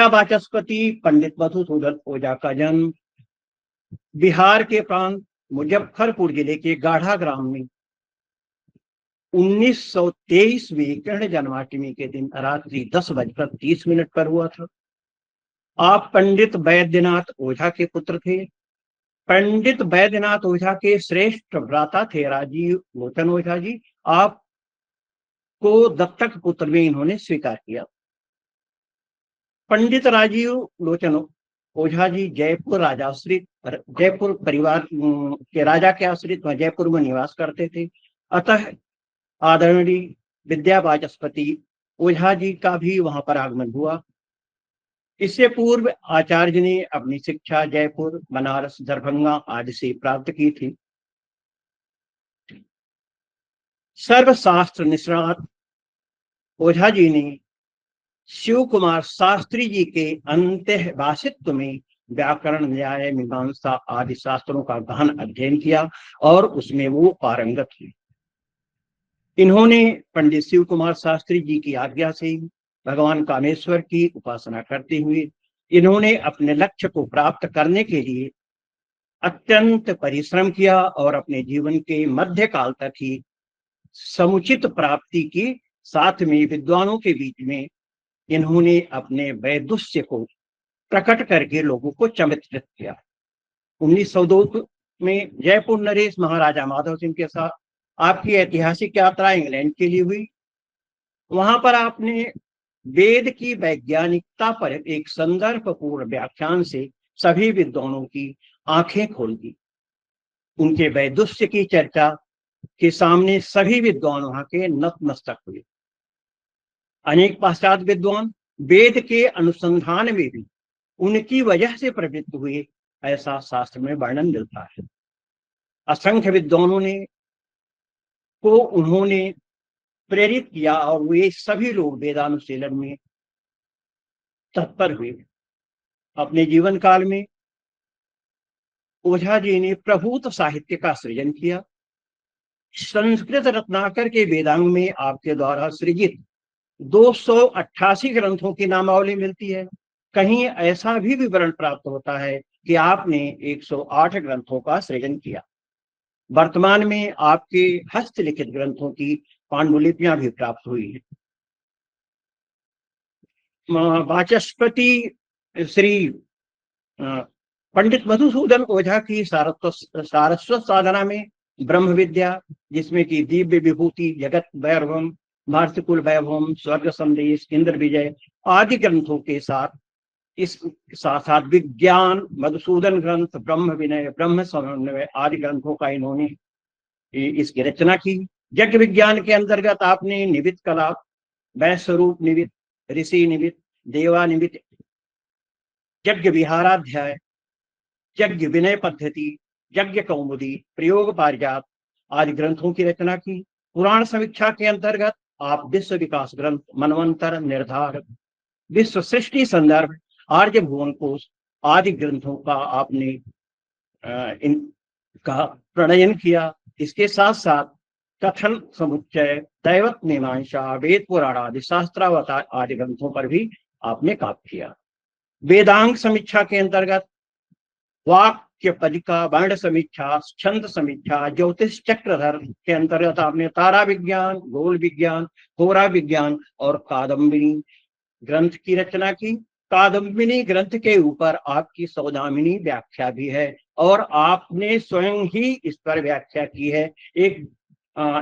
विद्या वाचस्पति पंडित मधुसूदन ओझा का जन्म बिहार के प्रांत मुजफ्फरपुर जिले के गाढ़ा ग्राम में 1923वीं कृष्ण जन्माष्टमी के दिन रात्रि 10:30 पर हुआ था। आप पंडित वैद्यनाथ ओझा के पुत्र थे। पंडित वैद्यनाथ ओझा के श्रेष्ठ भ्राता थे राजीव लोचन ओझा जी। आप को दत्तक पुत्र में इन्होंने स्वीकार किया। पंडित राजीव लोचन ओझा जी जयपुर परिवार के राजा के आश्रित जयपुर में निवास करते थे। अतः आदरणीय विद्या वाचस्पति ओझा जी का भी वहां पर आगमन हुआ। इससे पूर्व आचार्य ने अपनी शिक्षा जयपुर, बनारस, दरभंगा आदि से प्राप्त की थी। सर्वशास्त्र निष्णात ओझा जी ने शिव कुमार शास्त्री जी के अंतःवासित्व में व्याकरण, न्याय, मीमांसा आदि शास्त्रों का गहन अध्ययन किया और उसमें वो पारंगत हुए। इन्होंने पंडित शिव कुमार शास्त्री जी की आज्ञा से भगवान कामेश्वर की उपासना करते हुए इन्होंने अपने लक्ष्य को प्राप्त करने के लिए अत्यंत परिश्रम किया और अपने जीवन के मध्य काल तक ही समुचित प्राप्ति की। साथ में विद्वानों के बीच में इन्होंने अपने वैदुष्य को प्रकट करके लोगों को चमत्कृत किया। 1902 में जयपुर नरेश महाराजा माधव सिंह के साथ आपकी ऐतिहासिक यात्रा इंग्लैंड के लिए हुई। वहां पर आपने वेद की वैज्ञानिकता पर एक संदर्भपूर्ण व्याख्यान से सभी विद्वानों की आंखें खोल दी। उनके वैदुष्य की चर्चा के सामने सभी विद्वान वहां के नतमस्तक हुए। अनेक पाश्चात्य विद्वान वेद के अनुसंधान में भी उनकी वजह से प्रवृत्त हुए, ऐसा शास्त्र में वर्णन मिलता है। असंख्य विद्वानों को उन्होंने प्रेरित किया और वे सभी लोग वेदानुशीलन में तत्पर हुए। अपने जीवन काल में ओझा जी ने प्रभूत साहित्य का सृजन किया। संस्कृत रत्नाकर के वेदांग में आपके द्वारा सृजित 288 ग्रंथों की नामावली मिलती है। कहीं ऐसा भी विवरण प्राप्त होता है कि आपने 108 ग्रंथों का सृजन किया। वर्तमान में आपके हस्तलिखित ग्रंथों की पांडुलिपियां भी प्राप्त हुई हैं। वाचस्पति श्री पंडित मधुसूदन ओझा की सारस्वत साधना में ब्रह्म विद्या, जिसमें कि दिव्य विभूति, जगत वैभवम, भारतकुल वैभवम, स्वर्ग संदेश, इंद्र विजय आदि ग्रंथों के साथ इस साथ विज्ञान, मधुसूदन ग्रंथ, ब्रह्म विनय, ब्रह्म समन्वय आदि ग्रंथों का इन्होंने इसकी रचना की। यज्ञ विज्ञान के अंतर्गत आपने निमित्त कला, वैस्वरूप निमित्त, ऋषि निमित्त, देवा निमित्त, यज्ञ विहाराध्याय, यज्ञ विनय पद्धति, यज्ञ कौमुदी, प्रयोग पारिजात आदि ग्रंथों की रचना की। पुराण समीक्षा के अंतर्गत आप विश्व विकास ग्रंथ, मनवंतर निर्धार, विश्व सृष्टि संदर्भ, आर्य भुवन कोश आदि ग्रंथों का आपने इनका प्रणयन किया। इसके साथ साथ कथन समुच्चय, दैवत मीमांसा, वेद पुराण आदि शास्त्रावतार आदि ग्रंथों पर भी आपने काम किया। वेदांग समीक्षा के अंतर्गत वाक्य पलिका, वर्ण समीक्षा, छंद समीक्षा, ज्योतिष चक्रधर के अंतर्गत आपने तारा विज्ञान, गोल विज्ञान, होरा विज्ञान और कादम्बिनी ग्रंथ की रचना की। कादम्बिनी ग्रंथ के ऊपर आपकी सौदामिनी व्याख्या भी है और आपने स्वयं ही इस पर व्याख्या की है।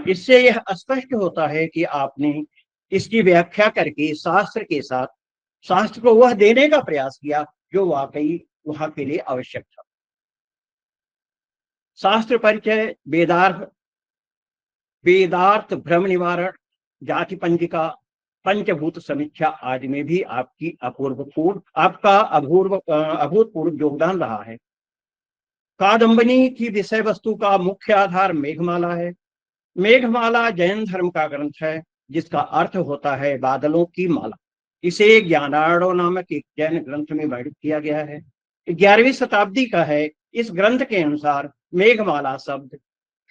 इससे यह स्पष्ट होता है कि आपने इसकी व्याख्या करके शास्त्र के साथ शास्त्र को वह देने का प्रयास किया जो वाकई वहां के लिए आवश्यक था। शास्त्र परिचय, वेदार्थ भ्रम निवारण, जाति पंजिका, पंचभूत समीक्षा आदि में भी आपका अभूतपूर्व योगदान रहा है। कादम्बिनी की विषय वस्तु का मुख्य आधार मेघमाला है। मेघमाला जैन धर्म का ग्रंथ है जिसका अर्थ होता है बादलों की माला। इसे ज्ञानार्णव नामक एक जैन ग्रंथ में वर्णित किया गया है। 11वीं शताब्दी का है। इस ग्रंथ के अनुसार मेघमाला शब्द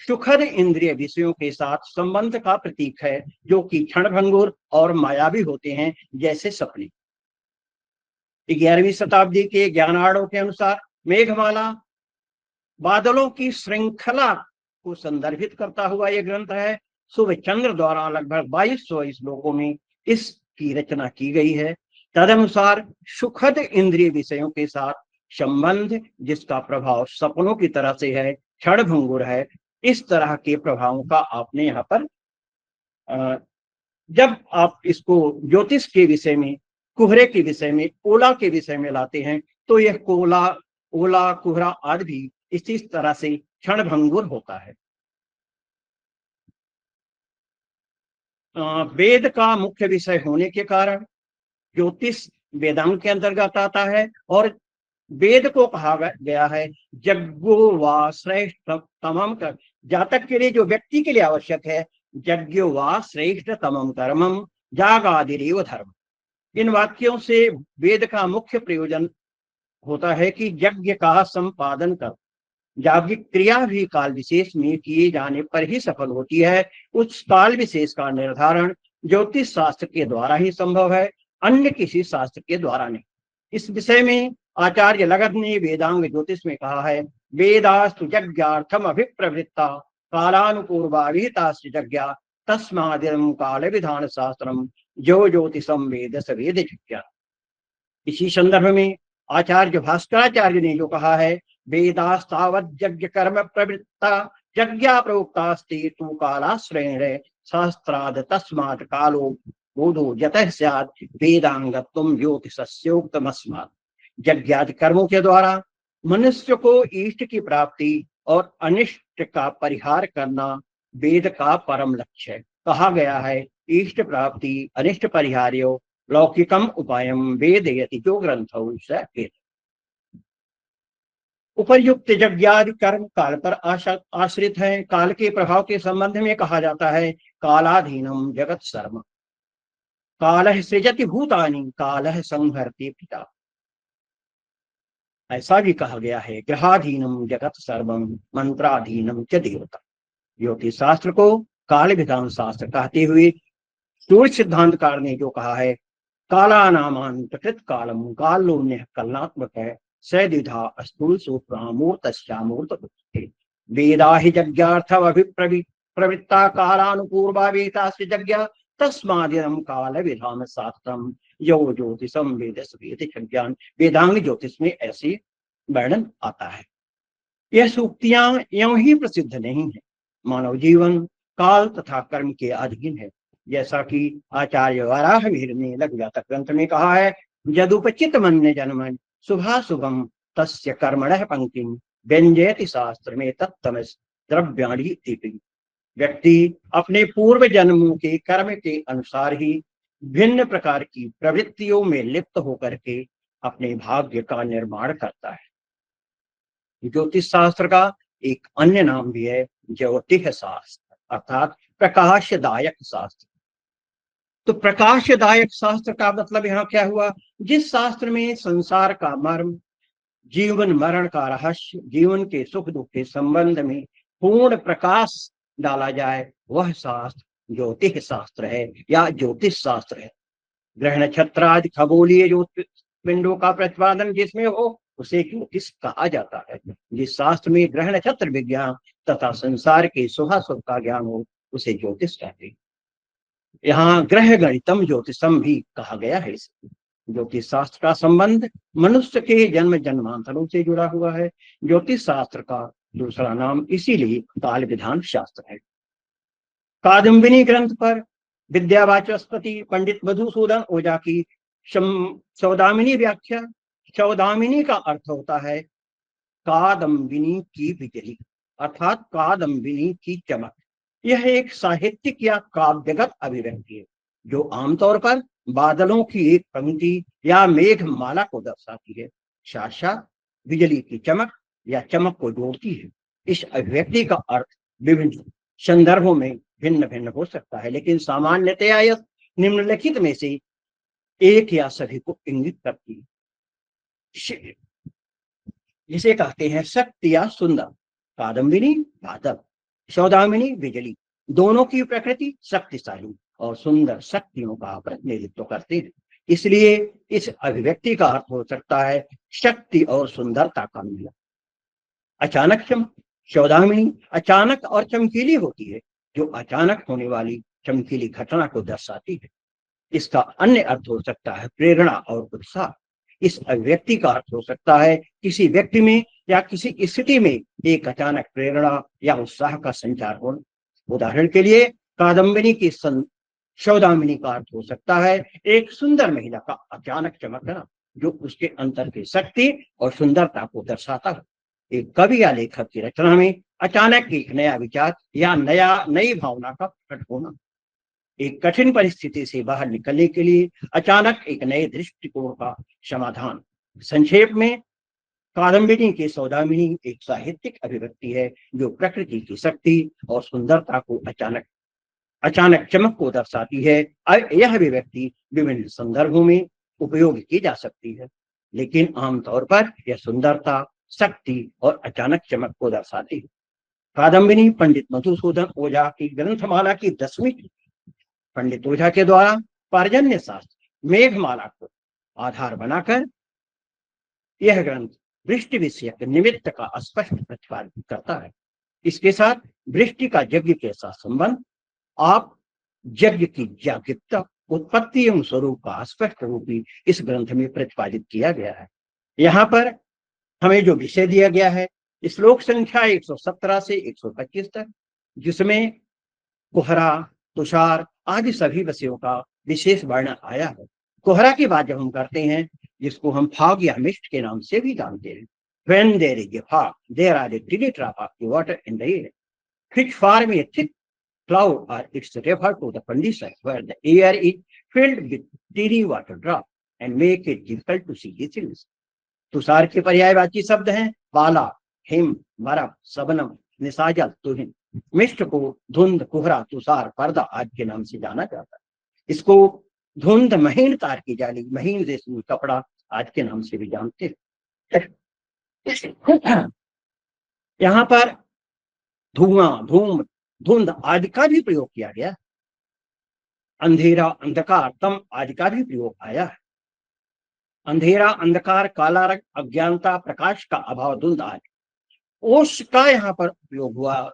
सुखद इंद्रिय विषयों के साथ संबंध का प्रतीक है जो कि क्षणभंगुर और मायावी होते हैं, जैसे सपने। 11वीं शताब्दी के ज्ञानार्णों के अनुसार मेघमाला बादलों की श्रृंखला को संदर्भित करता हुआ यह ग्रंथ है। सूर्यचंद्र द्वारा लगभग 2200 श्लोकों में इसकी रचना की गई है। तदनुसार सुखद इंद्रिय विषयों के साथ संबंध, जिसका प्रभाव सपनों की तरह से है, क्षणभंगुर है, इस तरह के प्रभावों का आपने यहाँ पर जब आप इसको ज्योतिष के विषय में, कुहरे के विषय में, ओला के विषय में लाते हैं, तो यह कोला, ओला, कुहरा आदि भी इसी तरह से क्षणभंगुर होता है। वेद का मुख्य विषय होने के कारण ज्योतिष वेदांग के अंतर्गत आता है और वेद को कहा गया है यज्ञो वा श्रेष्ठ तमम कर, जातक के लिए, जो व्यक्ति के लिए आवश्यक है, यज्ञो वा श्रेष्ठ तमम कर्मम जागादिरेव धर्म। इन वाक्यों से वेद का मुख्य प्रयोजन होता है कि यज्ञ का संपादन कर, याज्ञिक क्रिया भी काल विशेष में किए जाने पर ही सफल होती है। उस काल विशेष का निर्धारण ज्योतिष शास्त्र के द्वारा ही संभव है, अन्य किसी शास्त्र के द्वारा नहीं। इस विषय में आचार्य लगध ने वेदांग ज्योतिष में कहा है, वेदास्तु यज्ञार्थम अभिप्रवृत्ता कालानुपूर्वा विहिताश्च यज्ञा तस्मादिदं काल विधान शास्त्रम जो ज्योतिषम वेद स वेद यज्ञ। इसी संदर्भ में आचार्य भास्कराचार्य ने जो कहा है, वेदास्तावद यज्ञ कर्म प्रवृत्ता यज्ञा प्रोक्तास्ते तु कालाश्रयेण शास्त्राद तस्मात् कालो बोधो यतः स्यात् वेदांगत्वं ज्योतिषस्योक्तमस्मात्। यज्ञादि कर्मों के द्वारा मनुष्य को इष्ट की प्राप्ति और अनिष्ट का परिहार करना वेद का परम लक्ष्य है। कहा गया है, इष्ट प्राप्ति अनिष्ट परिहार्यो लौकिकम उपायम वेदयति जो ग्रंथौ स वेद। उपर्युक्त यज्ञादि कर्म काल पर आश्रित है। काल के प्रभाव के संबंध में कहा जाता है, कालाधीनम जगत सर्व कालः सृजति भूतानि कालः संहरति पिता। ऐसा भी कहा गया है, ग्रहाधीनम जगत सर्वम मंत्राधीनम च देवता। ज्योतिष शास्त्र को काल विधान शास्त्र कहते हुए सूर्य सिद्धांतकार ने जो कहा है, काला नामान प्रकृत कालम कालोन्य कलनात्मक है सद्विधा स्थूल सूत्रामूर्तश्चामूर्त वेदा हि यज्ञार्थम अभिप्रवृत्ता कालानुपूर्वा वेदास्य यज्ञ तस्मादिदं काल विधान शास्त्रम यो ज्योतिषम वेदस वेद ज्ञान। वेदांग ज्योतिष में ऐसे वर्णन आता है। यह सूक्तियां यूं ही प्रसिद्ध नहीं है। मानव जीवन काल तथा कर्म के अधीन है, जैसा कि आचार्य वराहमिहिर ने लघु जातक ग्रंथ में कहा है, यदुपचित मन्य जन्म शुभाशुभम तस्य कर्मणः पंक्तिम व्यंजयति शास्त्र में तत्तमस द्रव्याणि दीपिंग। व्यक्ति अपने पूर्व जन्मों के कर्म के अनुसार ही भिन्न प्रकार की प्रवृत्तियों में लिप्त होकर के अपने भाग्य का निर्माण करता है। ज्योतिष शास्त्र का एक अन्य नाम भी है ज्योतिष शास्त्र, अर्थात प्रकाशदायक शास्त्र। तो प्रकाशदायक शास्त्र का मतलब यहाँ क्या हुआ, जिस शास्त्र में संसार का मर्म, जीवन मरण का रहस्य, जीवन के सुख दुख के संबंध में पूर्ण प्रकाश डाला जाए, वह शास्त्र ज्योतिष शास्त्र है या ज्योतिष शास्त्र है। ग्रह नक्षत्र आदि खगोलीय ज्योतिष पिंडों का प्रतिपादन जिसमें हो उसे ज्योतिष कहा जाता है। जिस शास्त्र में ग्रह नक्षत्र विज्ञान तथा संसार के शुभाशुभ का ज्ञान हो उसे ज्योतिष कहते हैं। यहाँ ग्रह गणितम ज्योतिषम भी कहा गया है। ज्योतिष शास्त्र का संबंध मनुष्य के जन्म जन्मांतरों से जुड़ा हुआ है। ज्योतिष शास्त्र का दूसरा नाम इसीलिए काल विधान शास्त्र है। कादम्बिनी ग्रंथ पर विद्यावाचस्पति पंडित मधुसूदन ओझा की सौदामिनी व्याख्या। सौदामिनी का अर्थ होता है कादम्बिनी की बिजली, अर्थात कादम्बिनी की चमक। यह एक साहित्यिक या काव्यगत अभिव्यक्ति है जो आमतौर पर बादलों की एक पंक्ति या मेघमाला को दर्शाती है, साक्षात बिजली की चमक या चमक को जोड़ती है। इस अभिव्यक्ति का अर्थ विभिन्न संदर्भों में भिन्न भिन्न हो सकता है, लेकिन सामान्यतया यह निम्नलिखित में से एक या सभी को इंगित करती है। जिसे कहते हैं शक्ति या सुंदर। कादम्बिनी बादल, सौदामिनी बिजली, दोनों की प्रकृति शक्तिशाली और सुंदर शक्तियों का प्रतिनिधित्व करते हैं। इसलिए इस अभिव्यक्ति का अर्थ हो सकता है शक्ति और सुंदरता का मिलन। अचानक चमक, सौदामिनी अचानक और चमकीली होती है, जो अचानक होने वाली चमकीली घटना को दर्शाती है। इसका अन्य अर्थ हो सकता है प्रेरणा और उत्साह। इस अभिव्यक्ति का अर्थ हो सकता है किसी व्यक्ति में या किसी स्थिति में एक अचानक प्रेरणा या उत्साह का संचार होना। उदाहरण के लिए कादम्बिनी की सौदामिनी का अर्थ हो सकता है एक सुंदर महिला का अचानक चमकना, जो उसके अंतर की शक्ति और सुंदरता को दर्शाता है। एक कवि या लेखक की रचना में अचानक एक नया विचार या नई भावना का प्रकट होना। एक कठिन परिस्थिति से बाहर निकलने के लिए अचानक एक नए दृष्टिकोण का समाधान। संक्षेप में, कादम्बिनी की सौदामिनी एक साहित्यिक अभिव्यक्ति है जो प्रकृति की शक्ति और सुंदरता को अचानक चमक को दर्शाती है। यह अभिव्यक्ति विभिन्न संदर्भों में उपयोग की जा सकती है, लेकिन आमतौर पर यह सुंदरता, शक्ति और अचानक चमक को दर्शाती है। कादम्बिनी पंडित मधुसूदन ओझा की ग्रंथमाला की 10वीं। पंडित ओझा के द्वारा पर्जन्य शास्त्र मेघमाला को आधार बनाकर यह ग्रंथ वृष्टि विषयक निमित्त का स्पष्ट प्रतिपादन करता है। इसके साथ वृष्टि का यज्ञ के साथ संबंध, आप यज्ञ की जागृतता, उत्पत्ति एवं स्वरूप का स्पष्ट रूप ही इस ग्रंथ में प्रतिपादित किया गया है। यहाँ पर हमें जो विषय दिया गया है श्लोक संख्या 117 से 125 तक, जिसमें कोहरा, तुषार आदि सभी विषयों का विशेष वर्णन आया है। कोहरा की बात जब हम करते हैं, जिसको हम फाग या मिस्ट के नाम से भी जानते हैं, when there is a fog, there are a tiny drop of water in the air, which form a thick cloud, or it's referred to the condition where the air is filled with teeny water drop and make it difficult to see the things. Tushar के पर्यायवाची शब्द हैं पाला, him, बर्फ, सबनम, निशाजल, तुहिन। Mist को धुंध, कोहरा, तुषार, पर्दा आदि के नाम से जाना जाता है। इसको धुंध, महीन तार की जाली, महीन रेशमी कपड़ा आदि के नाम से भी जानते हैं। यहाँ पर धुआं, धूम, धुंध आदि का भी प्रयोग किया गया। अंधेरा, अंधकार, तम आदि का भी प्रयोग आया है। अंधेरा, अंधकार, काला रंग, अज्ञानता, प्रकाश का अभाव, धुंध आदि। ओष का यहाँ पर उपयोग हुआ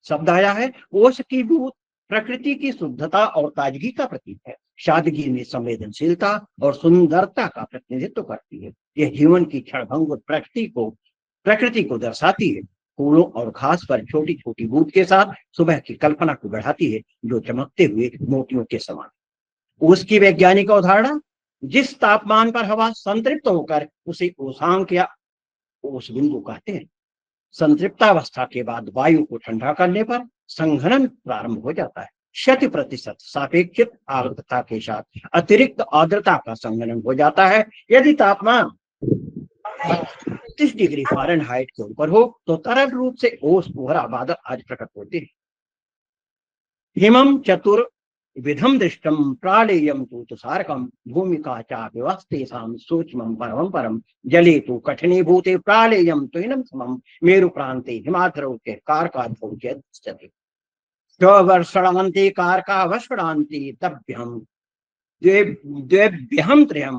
शब्द आया है। ओष की भूत प्रकृति की शुद्धता और ताजगी का प्रतीक है। सादगी में संवेदनशीलता और सुंदरता का प्रतिनिधित्व करती है। यह जीवन की क्षणभंगुर प्रकृति को दर्शाती है। फूलों और घास पर छोटी छोटी बूंद के साथ सुबह की कल्पना को बढ़ाती है, जो चमकते हुए मोतियों के समान। उसकी वैज्ञानिक अवधारणा, जिस तापमान पर हवा संतृप्त होकर उसे ओसांक या ओस बिंदु कहते हैं। संतृप्तावस्था के बाद वायु को ठंडा करने पर संघनन प्रारंभ हो जाता है। 100% सापेक्षिक आर्द्रता के साथ अतिरिक्त आर्द्रता का संघनन हो जाता है। यदि तापमान 30 डिग्री फ़ारेनहाइट के ऊपर हो तो तरल रूप से ओस, कोहरा, बादल आदि प्रकट होते हैं। हिमम चतुर्विधम दृष्टम प्रालेयम तु तुषारकम भूमिका चा व्यवस्थेषां सूक्ष्मं परमं परम जले तु कठिनीभूते प्रालेयम तुहिनं समं मेरु प्रान्ते हिमाद्रौते कारकाद्भौत्यति वर्षणान्ते कारकावष्णान्ते तभ्यं द्वेभ्यं त्रयं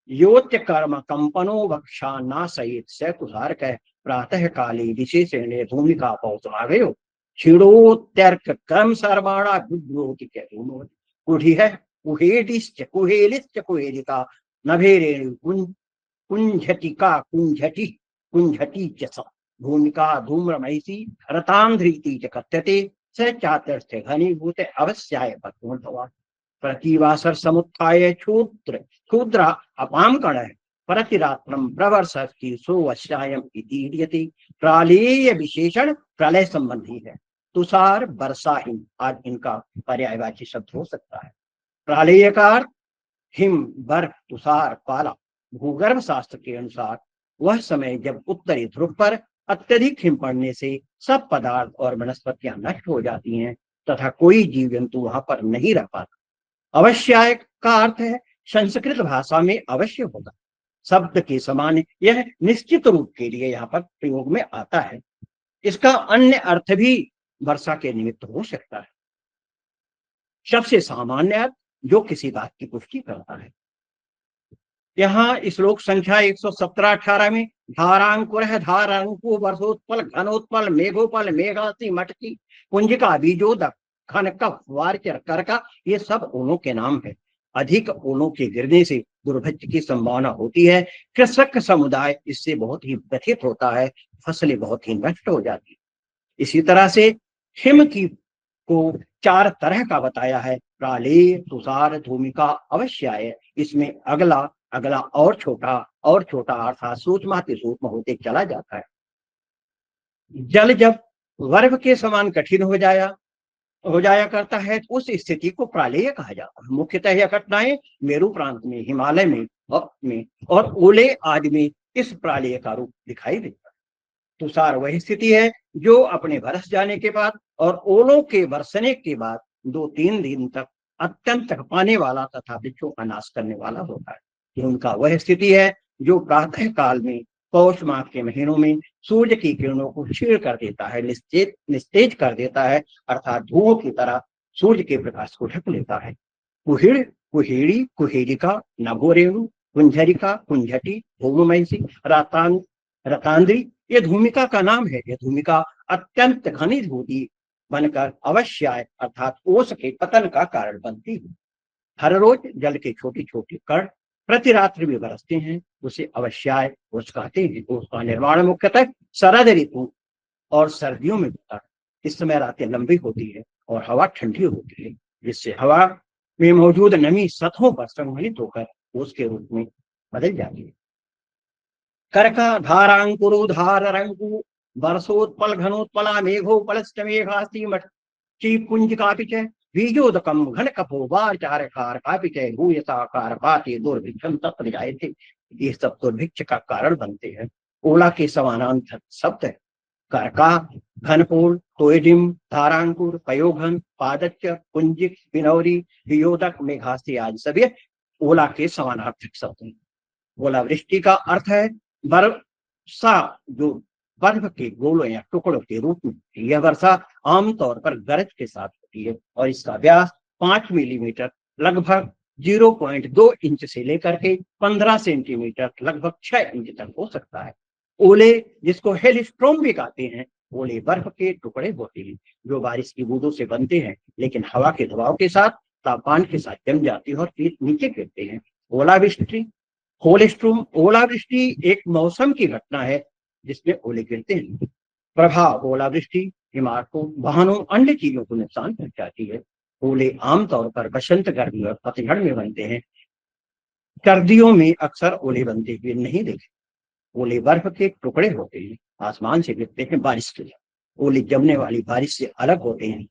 योत्य कर्म कंपनो वक्षा नासयित स तुषारक प्रातः काले विशेषेण भूमिका पौषमागयो क्षीणोत्यर्क कर्म सर्वाणा विभ्रोति कुढ़ी है कुहेलिश्च कुहेलिका नभेरेणु कुंझटिका कुंझटी च भूमिका धूम्रमयसी रतांध्रीति च कथ्यते स चातुर्थ घनीभूत अवश्याय पत्नोद्भवा प्रतिवासर समुत्थाय क्षुद्र अपाम कण प्रतिरात्रम प्रवर्षति सोवश्यायम इति प्रालेय विशेषण प्रलय संबंधी है। तुषार, वर्षा, हिम आदि इनका पर्यायवाची शब्द हो सकता है। प्रालेय का अर्थ हिम, बर्फ, तुषार, पाला। भूगर्भ शास्त्र के अनुसार वह समय जब उत्तरी ध्रुव पर अत्यधिक हिम पड़ने से सब पदार्थ और वनस्पतियां नष्ट हो जाती हैं तथा कोई जीव जंतु वहां पर नहीं रह पाता। अवश्याय का अर्थ है संस्कृत भाषा में अवश्य होगा शब्द के समान यह निश्चित रूप के लिए यहाँ पर प्रयोग में आता है। इसका अन्य अर्थ भी वर्षा के निमित्त हो सकता है। सबसे सामान्य अर्थ जो किसी बात की पुष्टि करता है। यहाँ श्लोक संख्या 117-18 में धारांकुर धारांकु वर्षोत्पल घनोत्पल मेघोपल मेघासी मटकी पुंजिका बीजोदक खन कफ वारचर करका, ये सब ओलों के नाम है। अधिक ओलों के गिरने से दुर्भिक्ष की संभावना होती है। कृषक समुदाय इससे बहुत ही व्यथित होता है, फसलें बहुत ही नष्ट हो जाती है। इसी तरह से हिम की को 4 तरह का बताया है। प्रालेय तुषार धूमिका अवश्य है। इसमें अगला अगला और छोटा अर्थात सूक्ष्माति सूक्ष्म होते चला जाता है। जल जब वर्फ के समान कठिन हो जाया करता है तो उस स्थिति को प्रालेय कहा जाता है। मुख्यतः यह घटनाएं मेरू प्रांत में, हिमालय में और ओले आदि में इस प्रालेय का रूप दिखाई देता है। तुषार वही स्थिति है जो अपने बरस जाने के बाद और ओलों के बरसने के बाद 2-3 दिन तक अत्यंत पाने वाला तथा वृक्षों का नाश करने वाला होता है। ये उनका वह स्थिति है जो प्रातः काल में पौष माह के महीनों में सूर्य की किरणों को छीड़ कर देता है, निस्तेज कर देता है, अर्थात धुओं की तरह सूर्य के प्रकाश को ढक लेता है। कुहिड़ कुहेड़ी कुहेड़िका नभोरेणु कुंजरिका कुंजटी भौममयसी रतांद्री, ये धूमिका का नाम है। यह धूमिका अत्यंत घनी धूली बनकर अवश्य अर्थात ओस के पतन का कारण बनती है। हर रोज जल के छोटे छोटे कण प्रति रात्रि में बरसते हैं, उसे अवश्य ओस कहते हैं। उसका निर्माण मुख्यतः शरद ऋतु और सर्दियों में होता है। इस समय रातें लंबी होती है और हवा ठंडी होती है, जिससे हवा में मौजूद नमी सतहों पर संग्रहित होकर ओस के रूप में बदल जाती है। कर्का धारांकुरु धाररंकु वर्षोत्पल घनोत्पला मेघोपलश्च मेघास्ति मटकी पुंजिकापि च बीजोदकम घन कपो वारचारकार कापि च भूयसाकार पाति दुर्भिक्षम तत्र जायते। ये सब दुर्भिक्ष का कारण बनते हैं। ओला के समानांतर शब्द है। कर्का घनपूर्ण तोयडिम धारांकुर पयोघन पादच्य पुंजिक बिनौरी वियोदक मेघास्ति आदि सभी ओला के समानार्थक शब्द हैं। ओलावृष्टि का अर्थ है वर्षा जो बर्फ के गोलों या टुकड़ों के रूप में। यह वर्षा आमतौर पर गरज के साथ होती है और इसका व्यास 5 मिलीमीटर लगभग 0.2 इंच से लेकर के 15 सेंटीमीटर लगभग 6 इंच तक हो सकता है। ओले जिसको हेलस्ट्रोम भी कहते हैं, ओले बर्फ के टुकड़े होते हैं जो बारिश की बूंदों से बनते हैं, लेकिन हवा के दबाव के साथ तापमान के साथ जम जाती है और फिर नीचे गिरते हैं। ओलावृष्टि होलस्ट्रोम ओलावृष्टि एक मौसम की घटना है जिसमें ओले गिरते हैं। प्रभाव ओलावृष्टि इमारतों वाहनों अन्य चीजों को नुकसान पहुंचाती है। ओले आमतौर पर बसंत गर्मी और पतझड़ में बनते हैं। सर्दियों में अक्सर ओले बनते हुए नहीं देखे। ओले बर्फ के टुकड़े होते हैं, आसमान से गिरते हैं बारिश के लिए। ओले जमने वाली बारिश से अलग होते हैं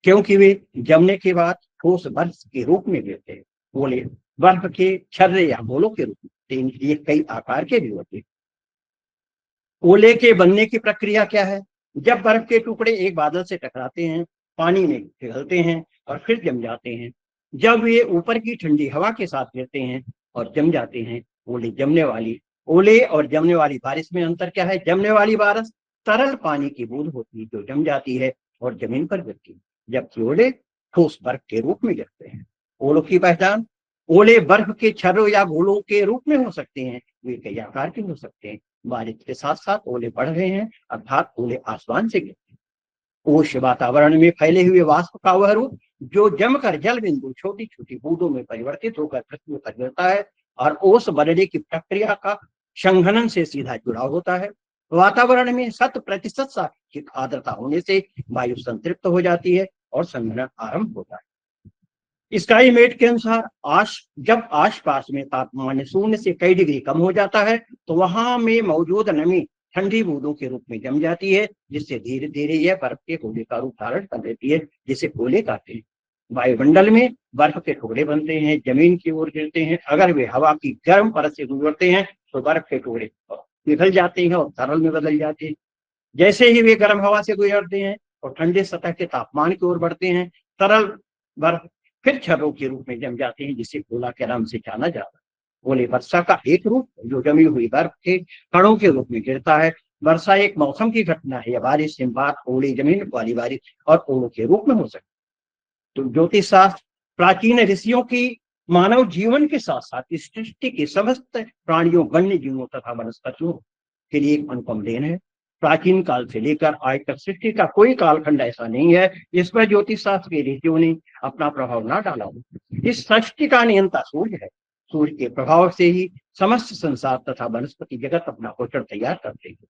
क्योंकि वे जमने के बाद ठोस बर्फ के रूप में गिरते हैं। ओले बर्फ के छर्रे या गोलों के रूप में, ये कई आकार के भी होते हैं। ओले के बनने की प्रक्रिया क्या है? जब बर्फ के टुकड़े एक बादल से टकराते हैं, पानी में पिघलते हैं और फिर जम जाते हैं। जब वे ऊपर की ठंडी हवा के साथ गिरते हैं और जम जाते हैं। ओले और जमने वाली बारिश में अंतर क्या है? जमने वाली बारिश तरल पानी की बूंद होती है जो जम जाती है और जमीन पर गिरती है, जबकि ओले ठोस बर्फ के रूप में गिरते हैं। ओलों की पहचान: ओले बर्फ के छर्रों या गोलों के रूप में हो सकते हैं, वे कई आकार के हो सकते हैं। बारिश के साथ साथ ओले बढ़ रहे हैं, अर्थात ओले आसमान से गिरते हैं। ओश वातावरण में फैले हुए वाष्प का वह रूप जो जमकर जल बिंदु छोटी छोटी बूंदों में परिवर्तित होकर पृथ्वी पर गिरता है और ओस बनने की प्रक्रिया का संघनन से सीधा जुड़ाव होता है। वातावरण में 100% सापेक्षिक आर्द्रता होने से वायु संतृप्त हो जाती है और संघनन आरंभ होता है। स्काईमेट के अनुसार जब आसपास में तापमान 0 से कई डिग्री कम हो जाता है तो वहां में मौजूद नमी ठंडी बूंदों के रूप में जम जाती है, जिससे धीरे धीरे यह बर्फ के गोले का रूप धारण कर लेती है, जिसे ओले कहते हैं। वायुमंडल में बर्फ के टुकड़े बनते हैं, जमीन की ओर गिरते हैं। अगर वे हवा की गर्म परत से गुजरते हैं तो बर्फ के टुकड़े पिघल जाते हैं और तरल में बदल जाते हैं। जैसे ही वे गर्म हवा से गुजरते हैं और ठंडे सतह के तापमान की ओर बढ़ते हैं, तरल बर्फ फिर छर्रों के रूप में जम जाते हैं, जिसे ओला के नाम से जाना जाता है। ओले वर्षा का एक रूप जो जमी हुई बर्फ के कणों के रूप में गिरता है। वर्षा एक मौसम की घटना है। यह बारिश, हिमपात, ओले, जमीन वाली बारिश और ओलों के रूप में हो सकती है। तो ज्योतिष शास्त्र प्राचीन ऋषियों की मानव जीवन के साथ साथ इस सृष्टि के समस्त प्राणियों, वन्य जीवों तथा वनस्पतियों के लिए एक अनुपम देन है। प्राचीन काल से लेकर आज तक सृष्टि का कोई कालखंड ऐसा नहीं है जिस पर ज्योतिष शास्त्र की रीतियों ने अपना प्रभाव न डाला हो। इस सृष्टि का नियंता सूर्य है। सूर्य के प्रभाव से ही समस्त संसार तथा वनस्पति जगत अपना पोषण तैयार करते हैं।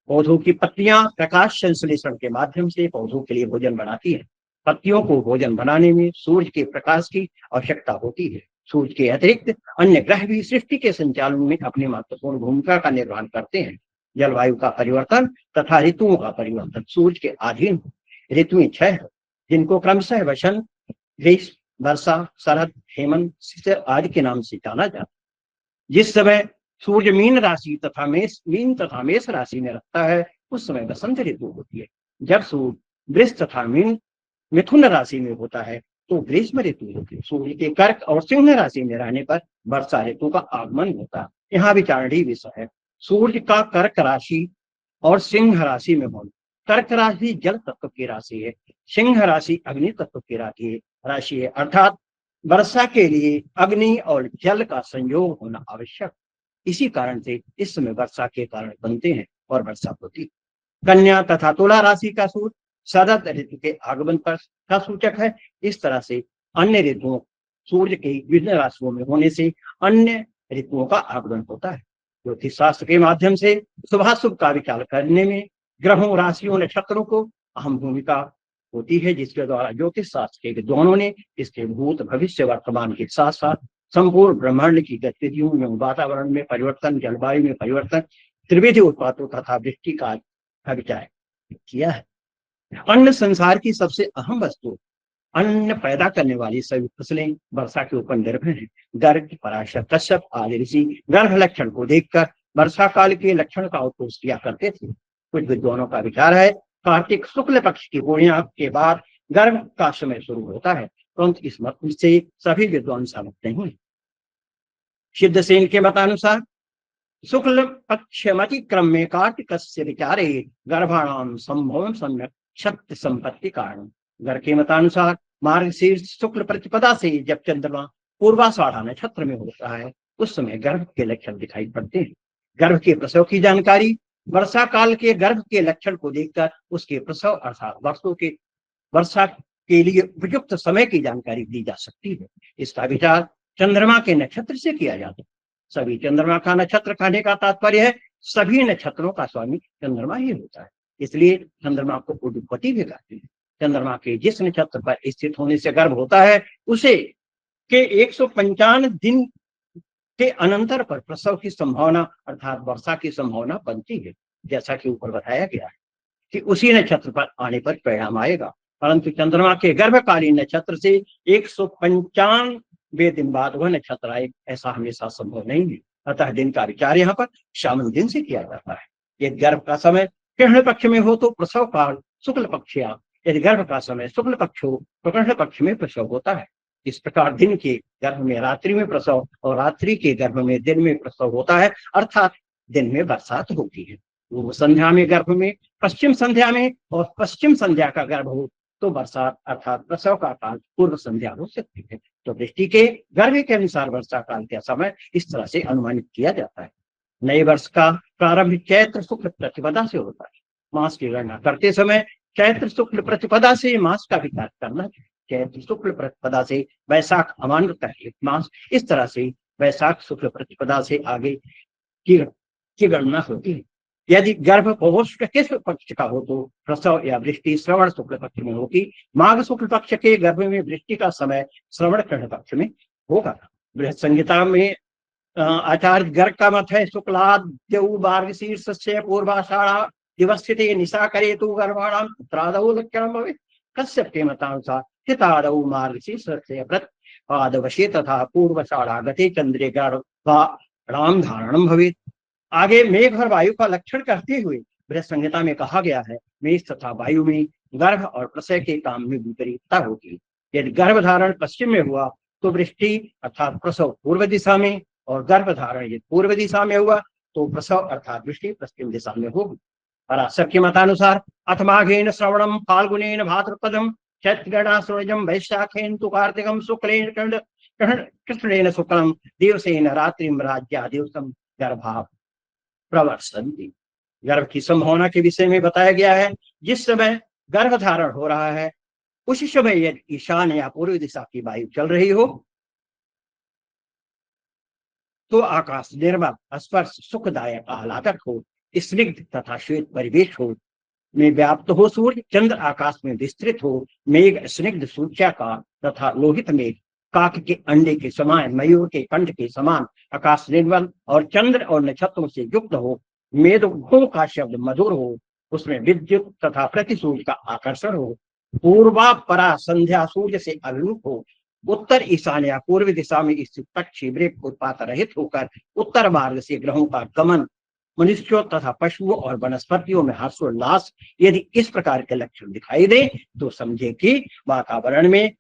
पौधों की पत्तियां प्रकाश संश्लेषण के माध्यम से पौधों के लिए भोजन बनाती है। पत्तियों को भोजन बनाने में सूर्य के प्रकाश की आवश्यकता होती है। सूर्य के अतिरिक्त अन्य ग्रह भी सृष्टि के संचालन में अपनी महत्वपूर्ण भूमिका का निर्वहन करते हैं। जलवायु का परिवर्तन तथा ऋतुओं का परिवर्तन सूर्य के अधीन है। ऋतुएं 6 है, जिनको क्रमशः वसंत, ग्रीष्म, वर्षा, शरद, हेमंत, शिशिर आदि के नाम से जाना जाता है। जिस समय सूर्य मीन मेष राशि में रखता है, उस समय बसंत ऋतु होती है। जब सूर्य वृष तथा मिथुन राशि में होता है तो ग्रीष्म ऋतु होती है। सूर्य के कर्क और सिंह राशि में रहने पर वर्षा ऋतु का आगमन होता है। यहाँ विचारणीय विषय है, सूर्य का कर्क राशि और सिंह राशि में होना। कर्क राशि जल तत्व की राशि है, सिंह राशि अग्नि तत्व की राशि है, अर्थात वर्षा के लिए अग्नि और जल का संयोग होना आवश्यक। इसी कारण से इस समय वर्षा के कारण बनते हैं और वर्षा होती है। कन्या तथा तुला राशि का सूर्य शरद ऋतु के आगमन पर का सूचक है। इस तरह से अन्य ऋतुओं सूर्य के विभिन्न राशियों में होने से अन्य ऋतुओं का आगमन होता है। ज्योतिष शास्त्र के माध्यम से शुभाशुभ का विचार करने में ग्रहों, राशियों, नक्षत्रों को अहम भूमिका होती है, जिसके द्वारा ज्योतिष शास्त्र के विद्वानों ने इसके भूत, भविष्य, वर्तमान के साथ साथ संपूर्ण ब्रह्मांड की गतिविधियों में, वातावरण में परिवर्तन, जलवायु में परिवर्तन, त्रिविधि उत्पातों तथा वृष्टि का विचार किया है। अन्न संसार की सबसे अहम वस्तु, अन्न पैदा करने वाली सभी फसलें वर्षा के ऊपर निर्भर हैं। गर्ग, पराशर, कश्यप आदि ऋषि गर्भ लक्षण को देखकर वर्षा काल के लक्षण का उत्कोच किया करते थे। कुछ विद्वानों का विचार है कार्तिक शुक्ल पक्ष की पूर्णिमा के बाद गर्भ का समय शुरू होता है, परंतु इस मत से सभी विद्वान सहमत नहीं है। सिद्धसेन के मतानुसार शुक्ल पक्षमति क्रम में कार्तिकस्य विचारे गर्भाणाम संभव सम्यक शक्ति संपत्ति कारण। गर्भ के मतानुसार मार्गशीर्ष शुक्ल प्रतिपदा से जब चंद्रमा पूर्वाषाढ़ा नक्षत्र में होता है, उस समय गर्भ के लक्षण दिखाई पड़ते हैं। गर्भ के प्रसव की जानकारी वर्षा काल के गर्भ के लक्षण को देखकर उसके प्रसव अर्थात वर्षा के लिए उपयुक्त समय की जानकारी दी जा सकती है। इसका विचार चंद्रमा के नक्षत्र से किया जाता है। सभी चंद्रमा का नक्षत्र कहने का तात्पर्य है सभी नक्षत्रों का स्वामी चंद्रमा ही होता है, इसलिए चंद्रमा को उडुपति भी कहते हैं। चंद्रमा के जिस नक्षत्र पर स्थित होने से गर्भ होता है, उसे के 155 दिन के अनंतर पर प्रसव की संभावना अर्थात वर्षा की संभावना बनती है। जैसा कि ऊपर बताया गया है कि उसी नक्षत्र पर आने पर परिणाम आएगा, परंतु चंद्रमा के गर्भकालीन नक्षत्र से 155वें दिन बाद वह नक्षत्र आए, ऐसा हमेशा संभव नहीं है। अतः दिन का विचार यहाँ पर शामन दिन से किया जाता है। यदि गर्भ का समय कृष्ण पक्ष में हो तो प्रसव काल शुक्ल पक्ष, या यदि गर्भ का समय शुक्ल पक्ष हो तो कृष्ण पक्ष में प्रसव होता है। इस प्रकार दिन के गर्भ में रात्रि में प्रसव और रात्रि के गर्भ में दिन में प्रसव होता है, अर्थात दिन में बरसात होती है। पूर्व संध्या में गर्भ में, पश्चिम संध्या में और पश्चिम संध्या का गर्भ हो तो बरसात अर्थात प्रसव का काल पूर्व संध्या हो सकती है। तो दृष्टि के गर्भ के अनुसार वर्षा काल का समय इस तरह से अनुमानित किया जाता है। नए वर्ष का प्रारंभ चैत्र शुक्ल प्रतिपदा से होता है। मास की गणना करते समय चैत्र शुक्ल प्रतिपदा से मास का विचार करना चाहिए। चैत्र शुक्ल प्रतिपदा से वैशाख अमान्य तक एक मास, इस तरह से वैशाख शुक्ल प्रतिपदा से आगे की गणना होती है। यदि गर्भ पौष किस पक्ष का हो तो प्रसव या वृष्टि श्रवण शुक्ल पक्ष में होगी। माघ शुक्ल पक्ष के गर्भ में वृष्टि का समय श्रवण कृष्ण पक्ष में होगा। बृहद संहिता में आचार्य गर्ग का मत है शुक्लाद्यौ मार्गशीर्षस्य पूर्वाषाढ़ा दिवस्थिते निशा करेतु गर्भाणां पुत्रादौ लक्षणं भवेत्। कश्यप के मतानुसार हितादौ मार्गशीर्षस्य व्रत पादवशे तथा पूर्वाषाढ़ा गते चंद्रे गर्भाणां धारणं भवेत्। आगे मेघ और वायु का लक्षण करते हुए बृहद संहिता में कहा गया है मेघ तथा वायु में गर्भ और प्रसव के काम में विपरीतता होगी। यदि गर्भ धारण पश्चिम में हुआ तो वृष्टि अर्थात प्रसव पूर्व दिशा में, और गर्भ धारण यदि पूर्व दिशा में हुआ तो प्रसव अर्थात वृष्टि पश्चिम दिशा में होगी। पराशर के मतानुसार अथमाघेन श्रवणम फाल्गुनेन भाद्रपदम चैत्रगणा सूरजम वैशाखेन तु कार्तिकम शुक्लेन कृष्णेन शुक्लम दिवसेन रात्रिम राज्या दिवसम गर्भा प्रवर्षन्ति। गर्भ की संभावना के विषय में बताया गया है। जिस समय गर्भ धारण हो रहा है उसी समय यदि ईशान या पूर्व दिशा की वायु चल रही हो तो आकाश निर्मल स्पर्श सुखदायक आह्लादक हो, स्निग्ध तथा श्वेत परिवेश हो, में व्याप्त हो सूर्य, चंद्र आकाश में विस्तृत हो, मेघ स्निग्ध सूर्याकार तथा लोहित मेघ काक के अंडे के समान, मयूर के कंठ के समान, आकाश निर्मल और चंद्र और नक्षत्रों से युक्त हो, मेघों का शब्द मधुर हो, उसमें विद्युत तथा प्रति सूर्य का आकर्षण हो, पूर्वा परा संध्या सूर्य से अभिमुख हो, उत्तर ईशान या पूर्व दिशा में स्थित तक उत्पात रहित होकर उत्तर मार्ग से ग्रहों का गमन, मनुष्यों तथा पशुओं और वनस्पतियों में हर्षोल्लास, यदि इस प्रकार के लक्षण दिखाई दे तो समझे कि वातावरण में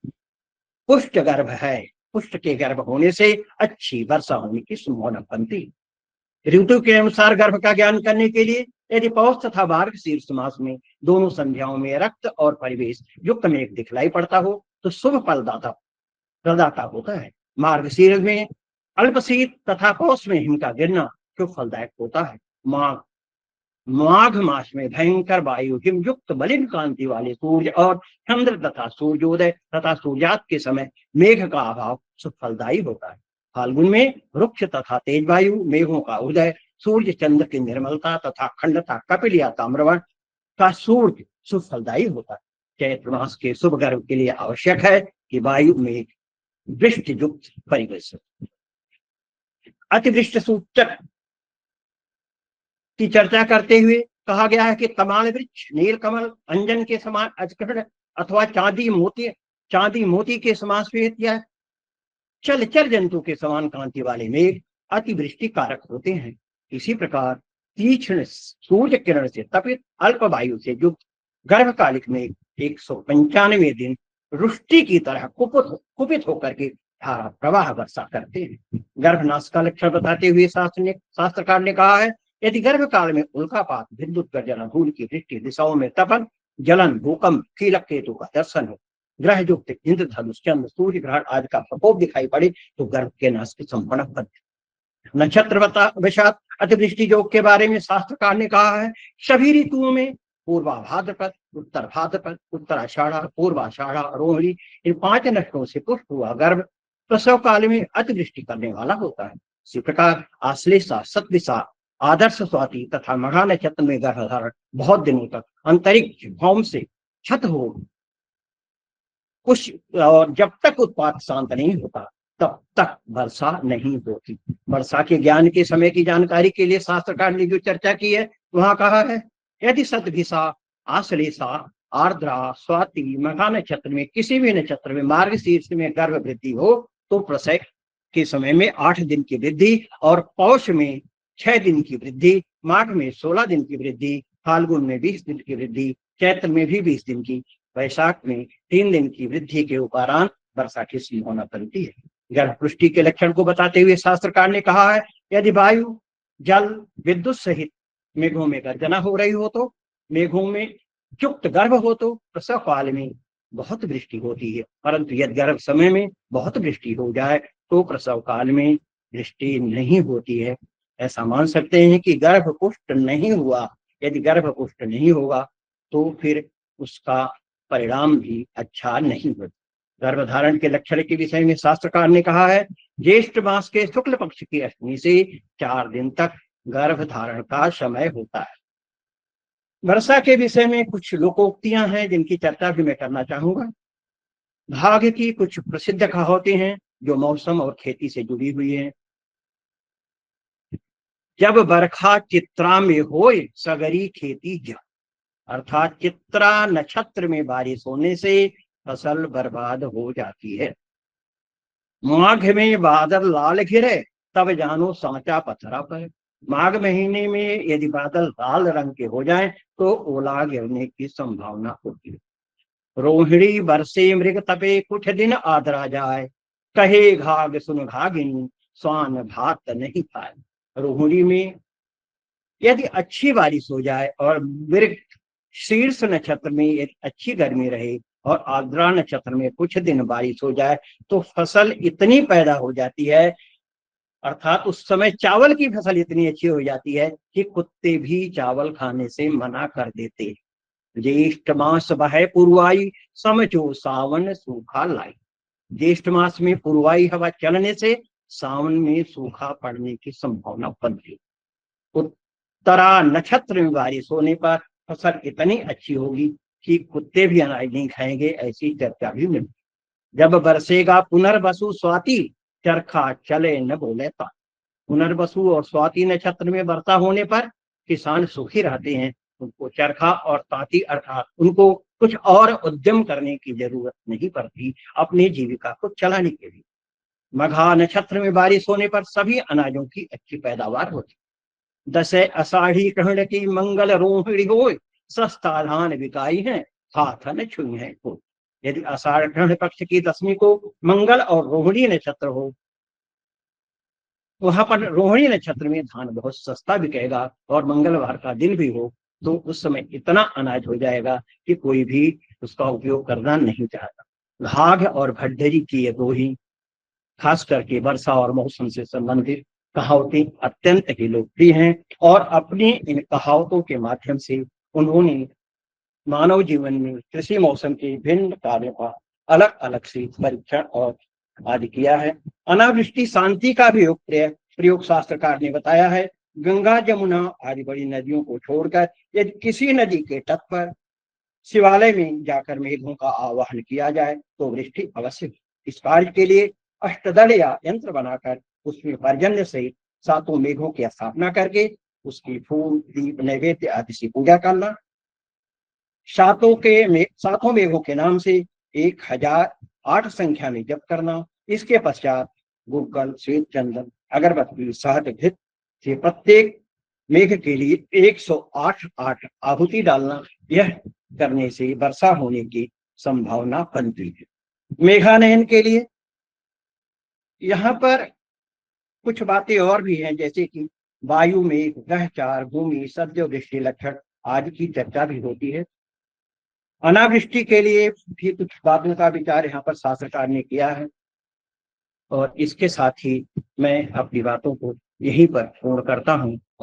पुष्ट गर्भ है। पुष्ट के गर्भ होने से अच्छी वर्षा होने की संभावना बनती। ऋतु के अनुसार गर्भ का ज्ञान करने के लिए यदि पौष तथा मार्गशीर्ष मास में दोनों संध्याओं में रक्त और परिवेश युक्त मेघ दिखलाई पड़ता हो तो शुभ फलदाता प्रदाता होता है। मार्गशीर्ष में अल्पशीत तथा पौष में हिम का गिरना शुभ फलदायक होता है। माघ मास में भयंकर वायु, हिम युक्त मलिन कांति वाले सूर्य और चंद्र तथा सूर्योदय तथा सूर्यास्त के समय मेघ का अभाव शुभ फलदायी होता है। फाल्गुन में रुक्ष तथा तेज वायु, मेघों का उदय, सूर्य चंद्र की निर्मलता तथा अखंडता, कपिल या ताम्रवर्ण का सूर्य शुभ फलदायी होता है। चैत्र मास के शुभ गर्भ के लिए आवश्यक है कि वायु में वृष्टि युक्त परिवेश। अतिवृष्ट सूचक की चर्चा करते हुए कहा गया है कि तमाल वृक्ष, नीलकमल, अंजन के समान अजकर्ण अथवा चांदी मोती के समान श्वेत या चल जंतु के समान कांति वाले मेघ अतिवृष्टि कारक होते हैं। इसी प्रकार तीक्ष्ण सूर्य किरण से तपित अल्प वायु से युक्त गर्भकालिक मेघ 195 दिन रुष्टि की तरह कुपित होकर के धारा प्रवाह वर्षा करते हैं। गर्भनाश का लक्षण बताते हुए शास्त्रकार ने कहा है, यदि गर्भ काल में उल्कापात, विद्युत गर्जना, धूल की वृष्टि, दिशाओं में तपन, जलन, भूकंप, कीलक केतु का दर्शन हो, ग्रह युक्त इंद्रधनुष, चंद्र, सूर्य ग्रहण आदि का प्रकोप दिखाई पड़े तो गर्भ के नाश की संभावना बनती। नक्षत्र वशात अतिवृष्टि योग के बारे में शास्त्रकार ने कहा है, सभी ऋतुओं में पूर्वा भाद्रपद, उत्तर भाद्रपद, उत्तराषाढ़ा, पूर्वाषाढ़ा, रोहिणी, इन 5 नक्षत्रों से पुष्ट हुआ गर्भ प्रसव काल में अतिवृष्टि करने वाला होता है। इसी प्रकार आश्लेषा, सतविषा, आदर्श, स्वाति तथा मघा नक्षत्र में गर्भधारण बहुत दिनों तक अंतरिक्ष भौम से छत हो कुछ, और जब तक उत्पात शांत नहीं होता तब तक वर्षा नहीं होती। वर्षा के ज्ञान के समय की जानकारी के लिए शास्त्रकार ने जो चर्चा की है वहां कहा है, यदि सतभिषा, आश्लेषा, आर्द्रा, स्वाति, मघा नक्षत्र में किसी भी नक्षत्र में मार्गशीर्ष में गर्भ वृद्धि हो तो प्रसव के समय में 8 दिन की वृद्धि और पौष में 6 दिन की वृद्धि, माघ में 16 दिन की वृद्धि, फाल्गुन में 20 दिन की वृद्धि, चैत्र में भी 20 दिन की, वैशाख में 3 दिन की वृद्धि के उपरांत वर्षा की संभावना बनती है। गर्भपुष्टि के लक्षण को बताते हुए शास्त्रकार ने कहा है, यदि वायु, जल, विद्युत सहित मेघों में गर्जना हो रही हो तो, मेघों में युक्त गर्भ हो तो प्रसव काल में बहुत वृष्टि होती है, परंतु यदि गर्भ समय में बहुत वृष्टि हो जाए तो प्रसव काल में वृष्टि नहीं होती है। ऐसा मान सकते हैं कि गर्भ पुष्ट नहीं हुआ, यदि गर्भ पुष्ट नहीं होगा तो फिर उसका परिणाम भी अच्छा नहीं होता। गर्भधारण के लक्षण के विषय में शास्त्रकार ने कहा है, ज्येष्ठ मास के शुक्ल पक्ष की अष्टमी से 4 दिन तक गर्भधारण का समय होता है। वर्षा के विषय में कुछ लोकोक्तियां हैं जिनकी चर्चा भी मैं करना चाहूंगा। भाग की कुछ प्रसिद्ध कहावतें हैं जो मौसम और खेती से जुड़ी हुई हैं। जब बरखा चित्रा में होए सगरी खेती जा, अर्थात चित्रा नक्षत्र में बारिश होने से फसल बर्बाद हो जाती है। माघ में बादल लाल घिरे तब जानो सांचा पथरा पर, माघ महीने में यदि बादल लाल रंग के हो जाएं तो ओला गिरने की संभावना होती है। रोहिणी बरसे मृग तपे कुछ दिन आदरा जाए, कहे घाग सुन घागिनी स्वान भात नहीं पाए। रोहिणी में यदि अच्छी बारिश हो जाए और मृग शीर्ष नक्षत्र में यदि अच्छी गर्मी रहे और आर्द्रा नक्षत्र में कुछ दिन बारिश हो जाए तो फसल इतनी पैदा हो जाती है, अर्थात उस समय चावल की फसल इतनी अच्छी हो जाती है कि कुत्ते भी चावल खाने से मना कर देते हैं। ज्येष्ठ मास बहे पुरवाई, समझो सावन सूखा लाई। ज्येष्ठ मास में पुरवाई हवा चलने से सावन में सूखा पड़ने की संभावना बनती है। उत्तरा नक्षत्र में बारिश होने पर फसल इतनी अच्छी होगी कि कुत्ते भी अनाज नहीं खाएंगे, ऐसी चर्चा भी मिलती। जब बरसेगा पुनर्वसु स्वाति, चरखा चले न बोले ता। पुनर्वसु और स्वाति नक्षत्र में वर्षा होने पर किसान सुखी रहते हैं, उनको चरखा और ताती अर्थात उनको कुछ और उद्यम करने की जरूरत नहीं पड़ती अपनी जीविका को चलाने के लिए। मघा नक्षत्र में बारिश होने पर सभी अनाजों की अच्छी पैदावार होती। दशे अषाढ़ी कहण की मंगल रोहिणी हो, सस्ता धान बिकाई है, हाथ न छुई है को। यदि आषाढ़ ग्रहण पक्ष की दशमी को मंगल और रोहिणी नक्षत्र हो, वहां पर रोहिणी नक्षत्र में धान बहुत सस्ता बिकेगा और मंगलवार का दिन भी हो तो उस समय इतना अनाज हो जाएगा कि कोई भी उसका उपयोग करना नहीं चाहता। घाघ और भड्डरी की ये दो ही खास करके वर्षा और मौसम से संबंधित कहावतें अत्यंत ही लोकप्रिय हैं और अपनी इन कहावतों के माध्यम से उन्होंने मानव जीवन में कृषि मौसम के भिन्न कार्यों का अलग अलग से परीक्षण और आदि किया है। अनावृष्टि शांति का भी प्रयोग शास्त्रकार ने बताया है। गंगा जमुना आदि बड़ी नदियों को छोड़कर यदि किसी नदी के तट पर शिवालय में जाकर मेघों का आवाहन किया जाए तो वृष्टि अवश्य। इस कार्य के लिए अष्टदल या यंत्र बनाकर उसमें पर्जन्य सहित सातों मेघों की स्थापना करके उसकी फूल दीप नैवेद्य आदि से पूजा करना। सातों मेघों के नाम से 1008 संख्या में जप करना। इसके पश्चात गुग्गल श्वेत चंदन अगरबत्ती शहद घृत से प्रत्येक मेघ के लिए 108 आहुति डालना। यह करने से वर्षा होने की संभावना बनती है। मेघानयन के लिए यहाँ पर कुछ बातें और भी हैं, जैसे कि वायु मेघ ग्रहचार भूमि सद्य वृष्टि लक्षण आदि की चर्चा भी होती है। अनावृष्टि के लिए भी कुछ बातों का विचार यहाँ पर शास्त्रकार ने किया है और इसके साथ ही मैं अपनी बातों को यहीं पर पूर्ण करता हूँ।